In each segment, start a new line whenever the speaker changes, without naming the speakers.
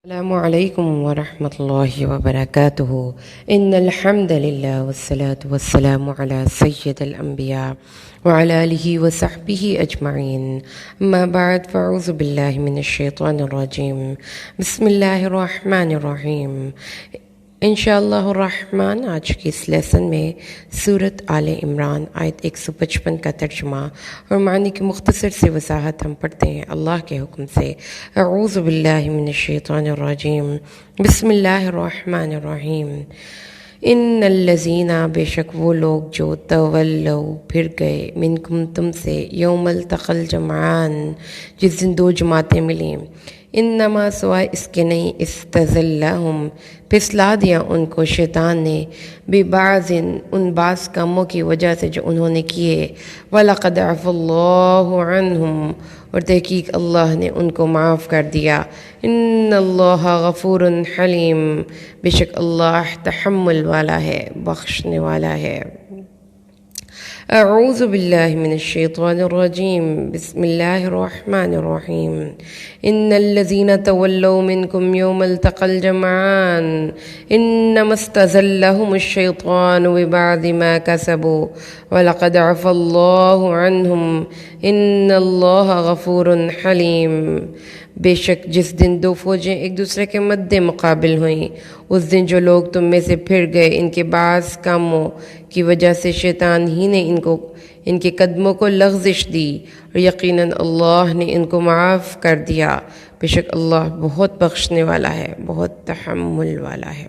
السلام علیکم ورحمۃ اللہ وبرکاتہ ان الحمد للہ والصلاة والسلام علی سید الانبیاء وعلی آلہ وصحبہ اجمعین اما بعد فاعوذ باللہ من الشیطان الرجیم بسم اللہ الرحمن الرحیم انشاءاللہ الرحمن آج کی اس لیسن میں سورۃ آل عمران آیت 155 کا ترجمہ اور معنی کی مختصر سی وضاحت ہم پڑھتے ہیں اللہ کے حکم سے۔ اعوذ باللہ من الشیطان الرجیم بسم اللہ الرحمن الرحیم۔ ان الذین بے شک وہ لوگ جو تولوا پھر گئے منکم تم سے یوم التقى الجمعان جس دن دو جماعتیں ملیں، انما سوائے اس کے نہیں استزلہم پھسلا دیا ان کو شیطان نے ببعض ان بعض کاموں کی وجہ سے جو انہوں نے کیے، وَلَقَدْ عَفَا اللَّهُ عَنْهُمْ اور تحقیق اللہ نے ان کو معاف کر دیا۔ ان اللہ غفور حلیم بے شک اللہ تحمل والا ہے، بخشنے والا ہے۔ اعوذ باللہ من الشیطان الرجیم بسم اللہ الرحمن الرحیم۔ ان الذین تولوا منکم یوم التقى الجمعان انما استزلهم الشیطان ببعض ما کسبوا ولقد عفا اللہ عنہم ان اللہ غفور حلیم۔ بے شک جس دن دو فوجیں ایک دوسرے کے مد مقابل ہوئیں، اس دن جو لوگ تم میں سے پھر گئے ان کے بعض کاموں کی وجہ سے شیطان ہی نے ان کے قدموں کو لغزش دی، اور یقیناً اللہ نے ان کو معاف کر دیا۔ بے شک اللہ بہت بخشنے والا ہے، بہت تحمل والا ہے۔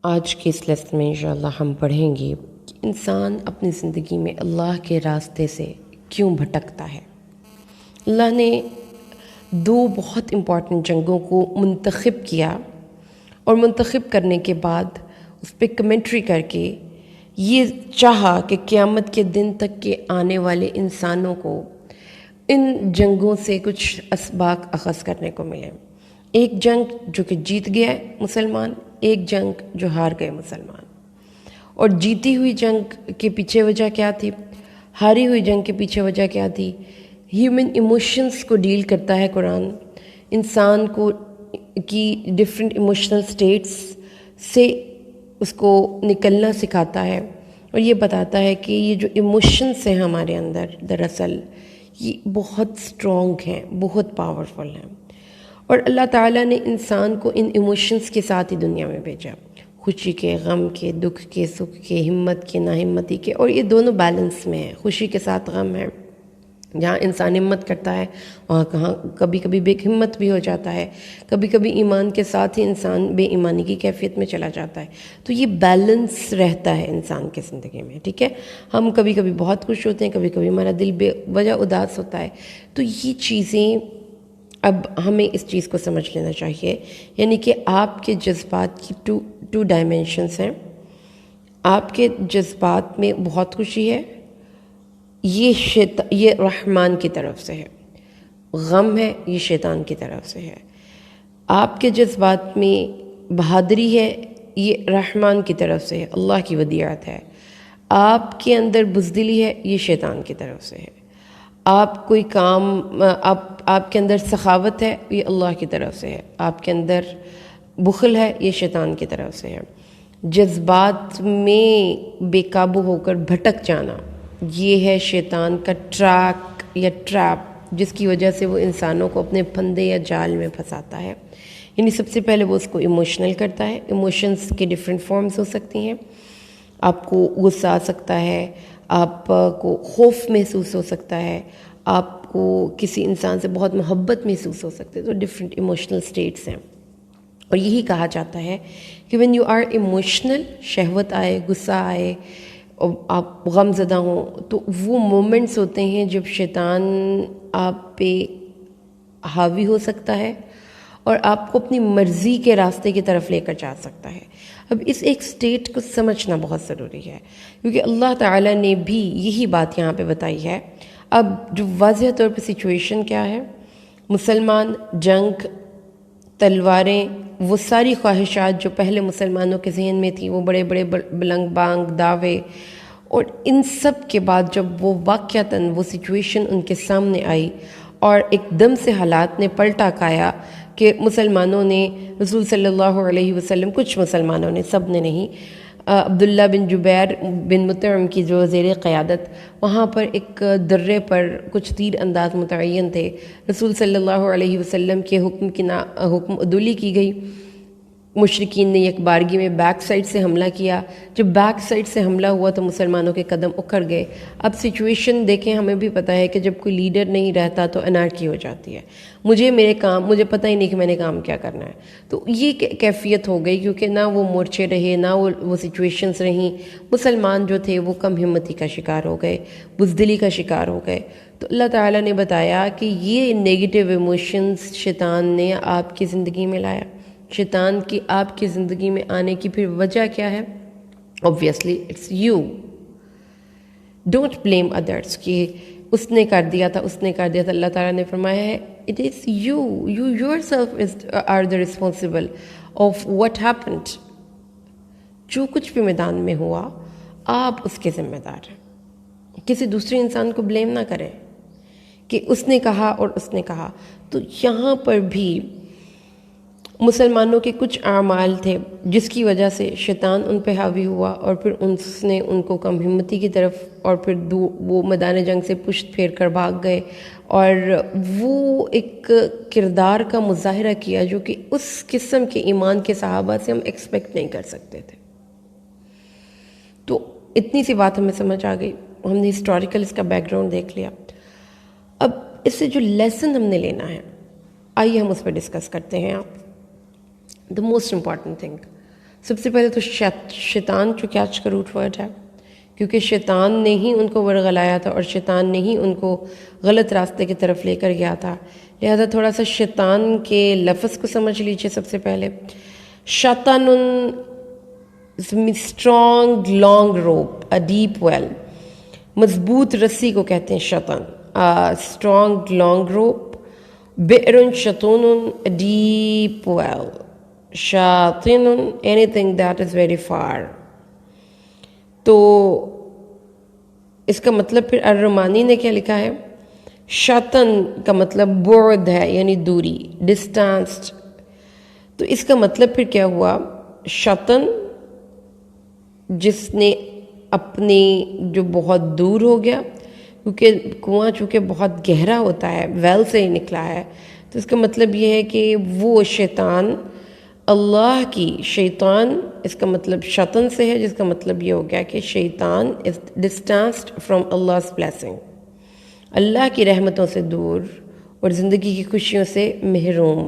آج کی اس لیسن میں انشاءاللہ ہم پڑھیں گے کہ انسان اپنی زندگی میں اللہ کے راستے سے کیوں بھٹکتا ہے۔ اللہ نے دو بہت امپورٹنٹ جنگوں کو منتخب کیا، اور منتخب کرنے کے بعد اس پہ کمنٹری کر کے یہ چاہا کہ قیامت کے دن تک کے آنے والے انسانوں کو ان جنگوں سے کچھ اسباق اخذ کرنے کو ملے۔ ایک جنگ جو کہ جیت گیا مسلمان، ایک جنگ جو ہار گئے مسلمان۔ اور جیتی ہوئی جنگ کے پیچھے وجہ کیا تھی؟ ہاری ہوئی جنگ کے پیچھے وجہ کیا تھی؟ ہیومن ایموشنز کو ڈیل کرتا ہے قرآن، انسان کو کی ڈفرینٹ ایموشنل سٹیٹس سے اس کو نکلنا سکھاتا ہے، اور یہ بتاتا ہے کہ یہ جو ایموشنز ہیں ہمارے اندر دراصل یہ بہت سٹرونگ ہیں، بہت پاورفل ہیں، اور اللہ تعالیٰ نے انسان کو ان ایموشنز کے ساتھ ہی دنیا میں بھیجا، خوشی کے، غم کے، دکھ کے، سکھ کے، ہمت کے، ناہمتی کے، اور یہ دونوں بیلنس میں ہیں۔ خوشی کے ساتھ غم ہے، جہاں انسان ہمت کرتا ہے وہاں کبھی کبھی بے ہمت بھی ہو جاتا ہے، کبھی کبھی ایمان کے ساتھ ہی انسان بے ایمانی کی کیفیت میں چلا جاتا ہے۔ تو یہ بیلنس رہتا ہے انسان کی زندگی میں، ٹھیک ہے۔ ہم کبھی کبھی بہت خوش ہوتے ہیں، کبھی کبھی ہمارا دل بے وجہ اداس ہوتا ہے۔ تو یہ چیزیں اب ہمیں اس چیز کو سمجھ لینا چاہیے، یعنی کہ آپ کے جذبات کی ٹو ڈائمینشنس ہیں۔ آپ کے جذبات میں بہت خوشی ہے، یہ رحمان کی طرف سے ہے، غم ہے یہ شیطان کی طرف سے ہے۔ آپ کے جذبات میں بہادری ہے، یہ رحمان کی طرف سے ہے، اللہ کی ودیعت ہے۔ آپ کے اندر بزدلی ہے، یہ شیطان کی طرف سے ہے۔ آپ کوئی کام آپ کے اندر سخاوت ہے، یہ اللہ کی طرف سے ہے۔ آپ کے اندر بخل ہے، یہ شیطان کی طرف سے ہے۔ جذبات میں بے قابو ہو کر بھٹک جانا، یہ ہے شیطان کا ٹریک یا ٹریپ، جس کی وجہ سے وہ انسانوں کو اپنے پھندے یا جال میں پھنساتا ہے۔ یعنی سب سے پہلے وہ اس کو ایموشنل کرتا ہے۔ ایموشنز کے ڈفرینٹ فارمز ہو سکتی ہیں، آپ کو غصہ آ سکتا ہے، آپ کو خوف محسوس ہو سکتا ہے، آپ کو کسی انسان سے بہت محبت محسوس ہو سکتی ہے۔ تو ڈفرینٹ ایموشنل سٹیٹس ہیں، اور یہی کہا جاتا ہے کہ when you are emotional، شہوت آئے، غصہ آئے، اور آپ غم زدہ ہوں، تو وہ مومنٹس ہوتے ہیں جب شیطان آپ پہ حاوی ہو سکتا ہے اور آپ کو اپنی مرضی کے راستے کی طرف لے کر جا سکتا ہے۔ اب اس ایک سٹیٹ کو سمجھنا بہت ضروری ہے، کیونکہ اللہ تعالیٰ نے بھی یہی بات یہاں پہ بتائی ہے۔ اب جو واضح طور پہ سچویشن کیا ہے، مسلمان، جنگ، تلواریں، وہ ساری خواہشات جو پہلے مسلمانوں کے ذہن میں تھیں، وہ بڑے بڑے بلند بانگ دعوے، اور ان سب کے بعد جب وہ واقعتاً وہ سچویشن ان کے سامنے آئی اور ایک دم سے حالات نے پلٹا کھایا، کہ مسلمانوں نے رسول صلی اللہ علیہ وسلم، کچھ مسلمانوں نے، سب نے نہیں، عبداللہ بن جبیر بن مطعم کی جو زیر قیادت وہاں پر ایک درے پر کچھ تیر انداز متعین تھے، رسول صلی اللہ علیہ وسلم کے حکم کی حکم عدولی کی گئی، مشرکین نے ایک بارگی میں بیک سائڈ سے حملہ کیا، جب بیک سائڈ سے حملہ ہوا تو مسلمانوں کے قدم اکھڑ گئے۔ اب سچویشن دیکھیں، ہمیں بھی پتہ ہے کہ جب کوئی لیڈر نہیں رہتا تو انارکی ہو جاتی ہے، مجھے پتہ ہی نہیں کہ میں نے کام کیا کرنا ہے، تو یہ کیفیت ہو گئی، کیونکہ نہ وہ مورچے رہے، نہ وہ سچویشنز رہیں، مسلمان جو تھے وہ کم ہمتی کا شکار ہو گئے، بزدلی کا شکار ہو گئے۔ تو اللہ تعالیٰ نے بتایا کہ یہ نیگیٹو ایموشنز شیطان نے آپ کی زندگی میں لایا۔ شیطان کی آپ کی زندگی میں آنے کی پھر وجہ کیا ہے؟ obviously it's you. don't blame others کہ اس نے کر دیا تھا، اس نے کر دیا تھا۔ اللہ تعالیٰ نے فرمایا ہے it is you yourself are the responsible of what happened. جو کچھ بھی میدان میں ہوا آپ اس کے ذمہ دار ہیں، کسی دوسرے انسان کو بلیم نہ کریں کہ اس نے کہا اور اس نے کہا۔ تو یہاں پر بھی مسلمانوں کے کچھ اعمال تھے جس کی وجہ سے شیطان ان پہ حاوی ہوا، اور پھر اس نے ان کو کم ہمتی کی طرف، اور پھر وہ میدان جنگ سے پشت پھیر کر بھاگ گئے، اور وہ ایک کردار کا مظاہرہ کیا جو کہ اس قسم کے ایمان کے صحابہ سے ہم ایکسپیکٹ نہیں کر سکتے تھے۔ تو اتنی سی بات ہمیں سمجھ آ گئی، ہم نے ہسٹوریکل اس کا بیک گراؤنڈ دیکھ لیا۔ اب اس سے جو لیسن ہم نے لینا ہے، آئیے ہم اس پہ ڈسکس کرتے ہیں۔ آپ the most important thing، سب سے پہلے تو شیطان جو کیچ کا روٹ ورڈ ہے، کیونکہ شیطان نے ہی ان کو ورغلایا تھا اور شیطان نے ہی ان کو غلط راستے کی طرف لے کر گیا تھا، لہذا تھوڑا سا شیطان کے لفظ کو سمجھ لیجئے۔ سب سے پہلے شیطان اسٹرانگ لانگ روپ، ڈیپ ویل، مضبوط رسی کو کہتے ہیں شیطان، اسٹرانگ لانگ روپ، بئر شیطان ڈیپ ویل، شاطن anything that is very far۔ تو اس کا مطلب پھر الرمانی نے کیا لکھا ہے؟ شاطن کا مطلب بعد ہے، یعنی دوری، ڈسٹانسڈ۔ تو اس کا مطلب پھر کیا ہوا؟ شاطن جس نے اپنے جو بہت دور ہو گیا، کیونکہ کنواں چونکہ بہت گہرا ہوتا ہے، ویل سے ہی نکلا ہے، تو اس کا مطلب یہ ہے کہ وہ شیطان اللہ کی، شیطان اس کا مطلب شیطان سے ہے، جس کا مطلب یہ ہو گیا کہ شیطان is distanced from Allah's blessing، اللہ کی رحمتوں سے دور اور زندگی کی خوشیوں سے محروم،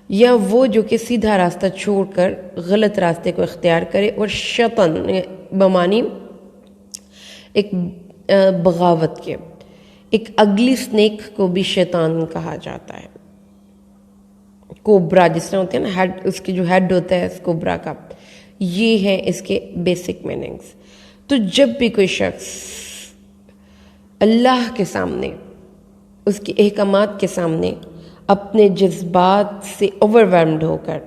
یا وہ جو کہ سیدھا راستہ چھوڑ کر غلط راستے کو اختیار کرے۔ اور شیطان بمانی ایک بغاوت کے، ایک اگلی سنیک کو بھی شیطان کہا جاتا ہے، کوبرا جس طرح ہوتے ہیں نا، ہیڈ، اس کی جو ہیڈ ہوتا ہے اس کوبرا کا، یہ ہے اس کے بیسک میننگز۔ تو جب بھی کوئی شخص اللہ کے سامنے، اس کے احکامات کے سامنے اپنے جذبات سے اوور ویلمڈ ہو کر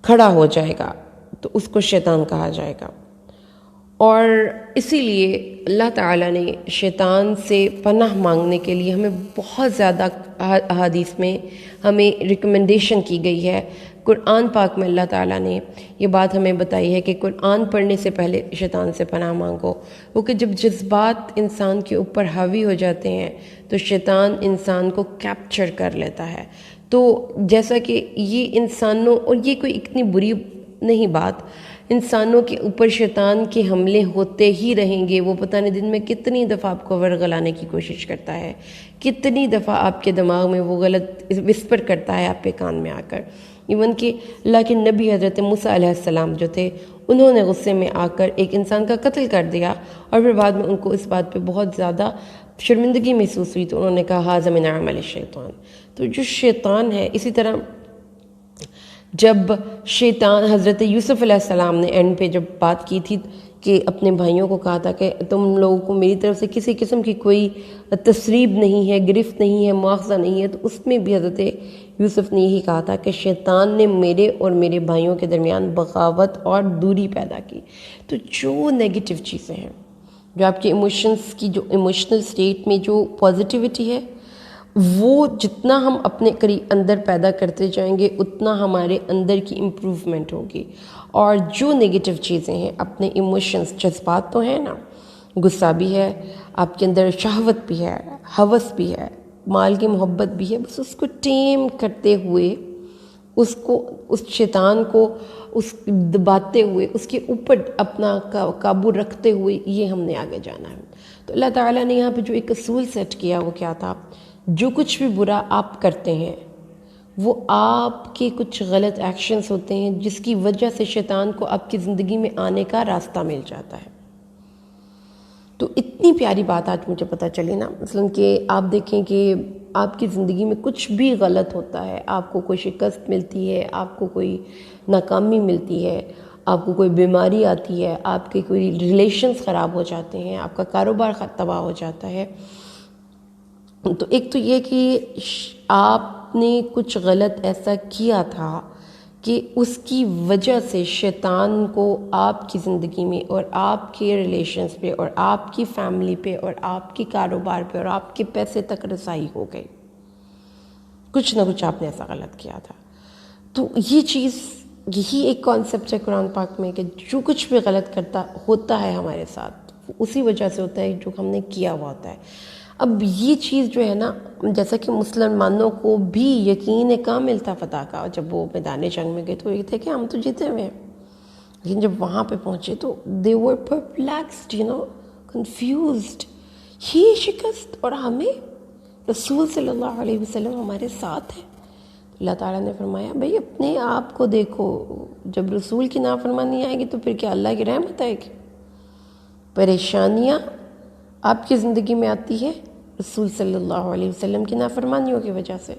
کھڑا ہو جائے گا تو اس کو شیطان کہا جائے گا۔ اور اسی لیے اللہ تعالیٰ نے شیطان سے پناہ مانگنے کے لیے ہمیں بہت زیادہ احادیث میں ہمیں ریکمنڈیشن کی گئی ہے۔ قرآن پاک میں اللہ تعالیٰ نے یہ بات ہمیں بتائی ہے کہ قرآن پڑھنے سے پہلے شیطان سے پناہ مانگو، کیونکہ جب جذبات انسان کے اوپر حاوی ہو جاتے ہیں تو شیطان انسان کو کیپچر کر لیتا ہے۔ تو جیسا کہ یہ انسانوں، اور یہ کوئی اتنی بری نہیں بات، انسانوں کے اوپر شیطان کے حملے ہوتے ہی رہیں گے۔ وہ پتہ نہیں دن میں کتنی دفعہ آپ کو ورغلانے کی کوشش کرتا ہے، کتنی دفعہ آپ کے دماغ میں وہ غلط وسپر کرتا ہے آپ کے کان میں آ کر۔ ایون کہ اللہ کے نبی حضرت موسیٰ علیہ السلام جو تھے، انہوں نے غصے میں آ کر ایک انسان کا قتل کر دیا، اور پھر بعد میں ان کو اس بات پہ بہت زیادہ شرمندگی محسوس ہوئی، تو انہوں نے کہا ھذا من عمل الشیطان۔ تو جو شیطان ہے، اسی طرح جب شیطان، حضرت یوسف علیہ السلام نے اینڈ پہ جب بات کی تھی کہ اپنے بھائیوں کو کہا تھا کہ تم لوگوں کو میری طرف سے کسی قسم کی کوئی تسریب نہیں ہے، گرفت نہیں ہے، مواخذہ نہیں ہے، تو اس میں بھی حضرت یوسف نے یہی کہا تھا کہ شیطان نے میرے اور میرے بھائیوں کے درمیان بغاوت اور دوری پیدا کی۔ تو جو نیگیٹو چیزیں ہیں، جو آپ کے ایموشنز کی، جو ایموشنل سٹیٹ میں جو پازیٹیوٹی ہے، وہ جتنا ہم اپنے قریب اندر پیدا کرتے جائیں گے اتنا ہمارے اندر کی امپروومنٹ ہوگی. اور جو نگیٹو چیزیں ہیں، اپنے ایموشنز، جذبات تو ہیں نا، غصہ بھی ہے آپ کے اندر، شہوت بھی ہے، ہوس بھی ہے، مال کی محبت بھی ہے، بس اس کو ٹیم کرتے ہوئے، اس شیطان کو دباتے ہوئے، اس کے اوپر اپنا قابو رکھتے ہوئے یہ ہم نے آگے جانا ہے. تو اللہ تعالیٰ نے یہاں پہ جو ایک اصول سیٹ کیا وہ کیا تھا؟ جو کچھ بھی برا آپ کرتے ہیں وہ آپ کے کچھ غلط ایکشنز ہوتے ہیں جس کی وجہ سے شیطان کو آپ کی زندگی میں آنے کا راستہ مل جاتا ہے. تو اتنی پیاری بات آج مجھے پتہ چلی نا، مثلا کہ آپ دیکھیں کہ آپ کی زندگی میں کچھ بھی غلط ہوتا ہے، آپ کو کوئی شکست ملتی ہے، آپ کو کوئی ناکامی ملتی ہے، آپ کو کوئی بیماری آتی ہے، آپ کے کوئی ریلیشنز خراب ہو جاتے ہیں، آپ کا کاروبار تباہ ہو جاتا ہے. تو ایک تو یہ کہ آپ نے کچھ غلط ایسا کیا تھا کہ اس کی وجہ سے شیطان کو آپ کی زندگی میں اور آپ کے ریلیشنز پہ اور آپ کی فیملی پہ اور آپ کے کاروبار پہ اور آپ کے پیسے تک رسائی ہو گئی. کچھ نہ کچھ آپ نے ایسا غلط کیا تھا. تو یہ چیز، یہی ایک کانسیپٹ ہے قرآن پاک میں کہ جو کچھ بھی غلط ہوتا ہے ہمارے ساتھ اسی وجہ سے ہوتا ہے جو ہم نے کیا ہوا ہوتا ہے. اب یہ چیز جو ہے نا، جیسا کہ مسلمانوں کو بھی یقین کامل تھا فتح کا، جب وہ میدان جنگ میں گئے تو یہ تھے کہ ہم تو جیتے ہوئے ہیں، لیکن جب وہاں پہ پہنچے تو they were perplexed, confused. یہ شکست اور ہمیں رسول صلی اللہ علیہ وسلم ہمارے ساتھ ہے. اللہ تعالیٰ نے فرمایا بھئی اپنے آپ کو دیکھو، جب رسول کی نافرمانی آئے گی تو پھر کیا اللہ کی رحمت آئے گی؟ پریشانیاں آپ کی زندگی میں آتی ہے رسول صلی اللہ علیہ وسلم کی نافرمانیوں کی وجہ سے.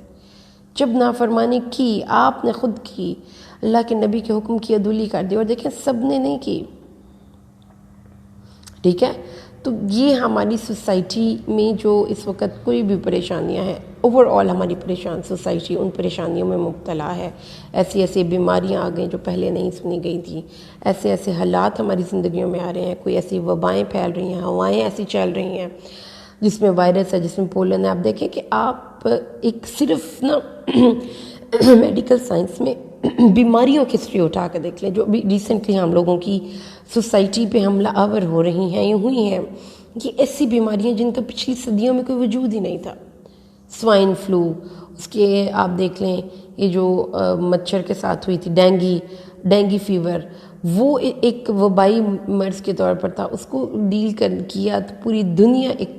جب نافرمانی کی، آپ نے خود کی، اللہ کے نبی کے حکم کی عدولی کر دی، اور دیکھیں سب نے نہیں کی، ٹھیک ہے. تو یہ ہماری سوسائٹی میں جو اس وقت کوئی بھی پریشانیاں ہیں، اوور آل ہماری پریشان سوسائٹی ان پریشانیوں میں مبتلا ہے. ایسی بیماریاں آ گئیں جو پہلے نہیں سنی گئی تھیں، ایسے حالات ہماری زندگیوں میں آ رہے ہیں، کوئی ایسی وبائیں پھیل رہی ہیں، ہوائیں ایسی چل رہی ہیں جس میں وائرس ہے، جس میں پولن ہے. آپ دیکھیں کہ آپ ایک صرف نا میڈیکل سائنس میں بیماریوں کی ہسٹری اٹھا کے دیکھ لیں جو ابھی ریسنٹلی ہم لوگوں کی سوسائٹی پہ حملہ آور ہو رہی ہیں، یہ ہوئی ہیں. یہ ایسی بیماریاں جن کا پچھلی صدیوں میں کوئی وجود ہی نہیں تھا. سوائن فلو، اس کے آپ دیکھ لیں یہ جو مچھر کے ساتھ ہوئی تھی ڈینگی فیور، وہ ایک وبائی مرض کے طور پر تھا. اس کو ڈیل کیا تو پوری دنیا ایک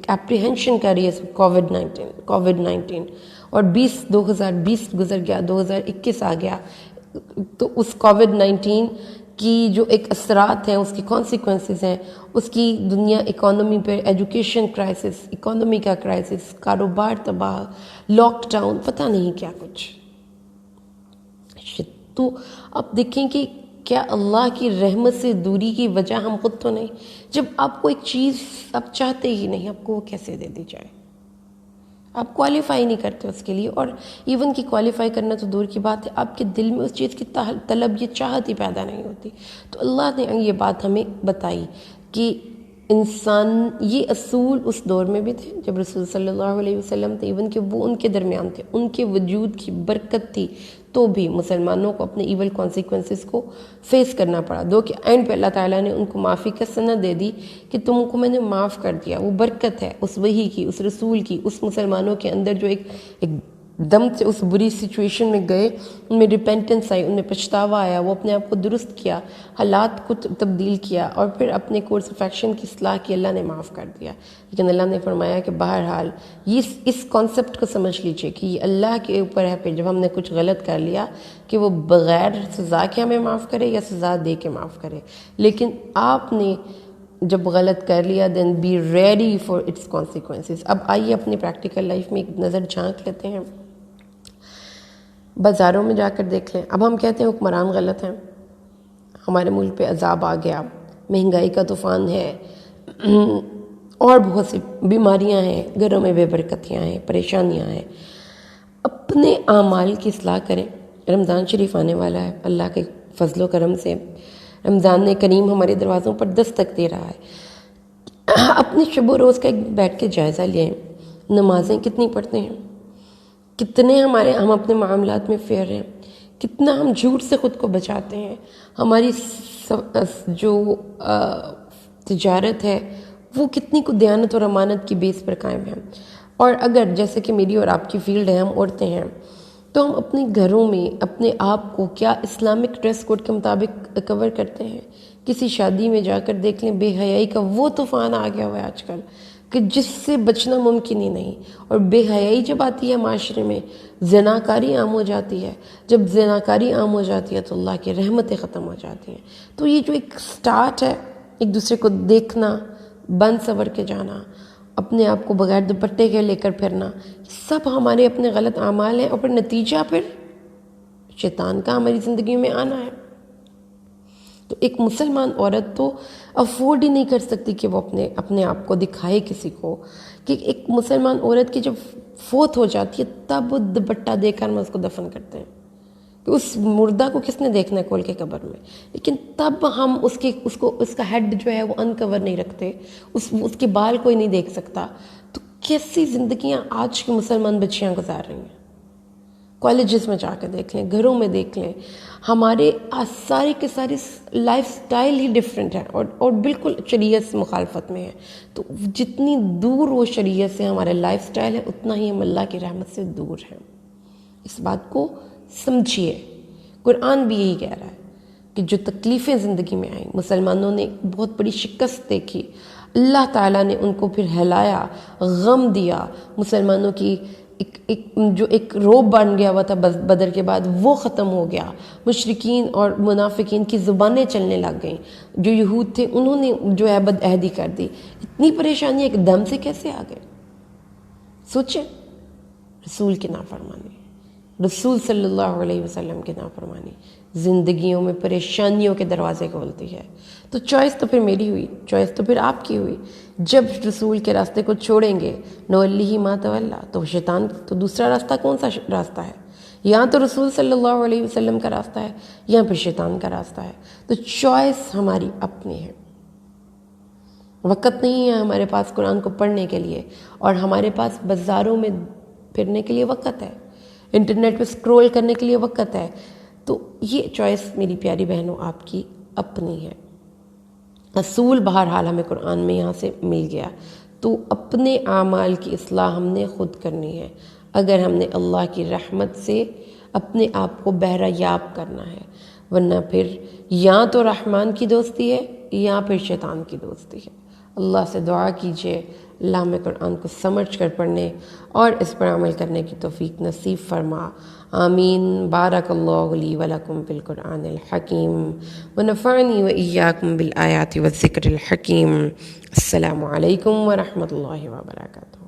اپریہنشن کر رہی ہے کووڈ 19 اور 2020 گزر گیا، 2021 آ گیا. تو اس کووڈ 19 کی جو ایک اثرات ہیں، اس کی کانسیکوینسز ہیں، اس کی دنیا اکانومی پہ، ایجوکیشن کرائسس، اکانومی کا کرائسس، کاروبار تباہ، لاک ڈاؤن، پتہ نہیں کیا کچھ. تو آپ دیکھیں کہ کیا اللہ کی رحمت سے دوری کی وجہ ہم خود تو نہیں؟ جب آپ کو ایک چیز آپ چاہتے ہی نہیں، آپ کو وہ کیسے دے دی جائے؟ آپ کوالیفائی نہیں کرتے اس کے لیے، اور ایون کی کوالیفائی کرنا تو دور کی بات ہے، آپ کے دل میں اس چیز کی طلب، یہ چاہت ہی پیدا نہیں ہوتی. تو اللہ نے یہ بات ہمیں بتائی کہ انسان، یہ اصول اس دور میں بھی تھے جب رسول صلی اللہ علیہ وسلم تھے، ایون کہ وہ ان کے درمیان تھے، ان کے وجود کی برکت تھی، تو بھی مسلمانوں کو اپنے ایول کانسیکوینسز کو فیس کرنا پڑا. دو کہ اینڈ پہ اللہ تعالیٰ نے ان کو معافی کا سند دے دی کہ تم کو میں نے معاف کر دیا. وہ برکت ہے اس وحی کی، اس رسول کی، اس مسلمانوں کے اندر جو ایک دم سے اس بری سچویشن میں گئے، ان میں ریپینٹنس آئی، ان میں پچھتاوا آیا، وہ اپنے آپ کو درست کیا، حالات کو تبدیل کیا، اور پھر اپنے کورس آف ایکشن کی اصلاح کی، اللہ نے معاف کر دیا. لیکن اللہ نے فرمایا کہ بہرحال اس کانسیپٹ کو سمجھ لیجئے کہ یہ اللہ کے اوپر ہے، پھر جب ہم نے کچھ غلط کر لیا کہ وہ بغیر سزا کے ہمیں معاف کرے یا سزا دے کے معاف کرے. لیکن آپ نے جب غلط کر لیا then be ready for its consequences. اب آئیے اپنی پریکٹیکل لائف میں ایک نظر جھانک لیتے ہیں. بازاروں میں جا کر دیکھ لیں. اب ہم کہتے ہیں حکمران غلط ہیں، ہمارے ملک پہ عذاب آ گیا، مہنگائی کا طوفان ہے، اور بہت سی بیماریاں ہیں، گھروں میں بے برکتیاں ہیں، پریشانیاں ہیں. اپنے اعمال کی اصلاح کریں. رمضان شریف آنے والا ہے، اللہ کے فضل و کرم سے رمضان کریم ہمارے دروازوں پر دستک دے رہا ہے. اپنے شب و روز کا ایک بیٹھ کے جائزہ لیں. نمازیں کتنی پڑھتے ہیں، کتنے ہم اپنے معاملات میں فیئر ہیں، کتنا ہم جھوٹ سے خود کو بچاتے ہیں، ہماری جو تجارت ہے وہ کتنی کو دیانت اور امانت کی بیس پر قائم ہے۔ اور اگر جیسے کہ میری اور آپ کی فیلڈ ہے، ہم عورتیں ہیں، تو ہم اپنے گھروں میں اپنے آپ کو کیا اسلامک ڈریس کوڈ کے مطابق کور کرتے ہیں؟ کسی شادی میں جا کر دیکھ لیں، بے حیائی کا وہ طوفان آ گیا ہوا ہے آج کل کہ جس سے بچنا ممکن ہی نہیں، اور بے حیائی جب آتی ہے معاشرے میں، زناکاری عام ہو جاتی ہے، جب زناکاری عام ہو جاتی ہے تو اللہ کی رحمتیں ختم ہو جاتی ہیں۔ تو یہ جو ایک سٹارٹ ہے، ایک دوسرے کو دیکھنا، بن سور کے جانا، اپنے آپ کو بغیر دوپٹے کے لے کر پھرنا، سب ہمارے اپنے غلط اعمال ہیں، اور پھر نتیجہ پھر شیطان کا ہماری زندگی میں آنا ہے۔ تو ایک مسلمان عورت تو افورڈ ہی نہیں کر سکتی کہ وہ اپنے آپ کو دکھائے کسی کو، کہ ایک مسلمان عورت کی جب فوت ہو جاتی ہے تب وہ دوپٹہ دے کر ہم اس کو دفن کرتے ہیں، کہ اس مردہ کو کس نے دیکھنا ہے کھول کے قبر میں، لیکن تب ہم اس کا ہیڈ جو ہے وہ انکور نہیں رکھتے، اس کے بال کوئی نہیں دیکھ سکتا۔ تو کیسی زندگیاں آج کی مسلمان بچیاں گزار رہی ہیں، کالجز میں جا کے دیکھ لیں، گھروں میں دیکھ لیں، ہمارے سارے کے سارے لائف سٹائل ہی ڈیفرنٹ ہے، اور بالکل شریعت سے مخالفت میں ہے۔ تو جتنی دور وہ شریعت سے ہمارا لائف سٹائل ہے، اتنا ہی ہم اللہ کی رحمت سے دور ہیں۔ اس بات کو سمجھیے، قرآن بھی یہی کہہ رہا ہے کہ جو تکلیفیں زندگی میں آئیں، مسلمانوں نے بہت بڑی شکست دیکھی، اللہ تعالیٰ نے ان کو پھر ہلایا، غم دیا، مسلمانوں کی ایک روب بن گیا ہوا تھا بدر کے بعد وہ ختم ہو گیا، مشرکین اور منافقین کی زبانیں چلنے لگ گئیں، جو یہود تھے انہوں نے جو ہے بد عہدی کر دی، اتنی پریشانی ایک دم سے کیسے آ گئے؟ سوچیں، رسول کی نافرمانی، رسول صلی اللہ علیہ وسلم کی نافرمانی زندگیوں میں پریشانیوں کے دروازے کھولتی ہے۔ تو چوائس تو پھر میری ہوئی، چوائس تو پھر آپ کی ہوئی۔ جب رسول کے راستے کو چھوڑیں گے، نولی ما تولا، تو شیطان تو دوسرا راستہ کون سا راستہ ہے؟ یہاں تو رسول صلی اللہ علیہ وسلم کا راستہ ہے، یہاں پھر شیطان کا راستہ ہے۔ تو چوائس ہماری اپنی ہے۔ وقت نہیں ہے ہمارے پاس قرآن کو پڑھنے کے لیے، اور ہمارے پاس بازاروں میں پھرنے کے لیے وقت ہے، انٹرنیٹ پہ سکرول کرنے کے لیے وقت ہے۔ تو یہ چوائس میری پیاری بہنوں آپ کی اپنی ہے۔ اصول بہرحال ہمیں قرآن میں یہاں سے مل گیا، تو اپنے اعمال کی اصلاح ہم نے خود کرنی ہے، اگر ہم نے اللہ کی رحمت سے اپنے آپ کو بہرہ یاب کرنا ہے، ورنہ پھر یا تو رحمان کی دوستی ہے یا پھر شیطان کی دوستی ہے۔ اللہ سے دعا کیجئے اللہ ہمیں قرآن کو سمجھ کر پڑھنے اور اس پر عمل کرنے کی توفیق نصیب فرما، آمین۔ بارک اللہ لی ولکم فی القرآن الحکیم ونفعنی وإیاکم بالآیات والذکر الحکیم۔ السلام علیکم ورحمۃ اللہ وبرکاتہ۔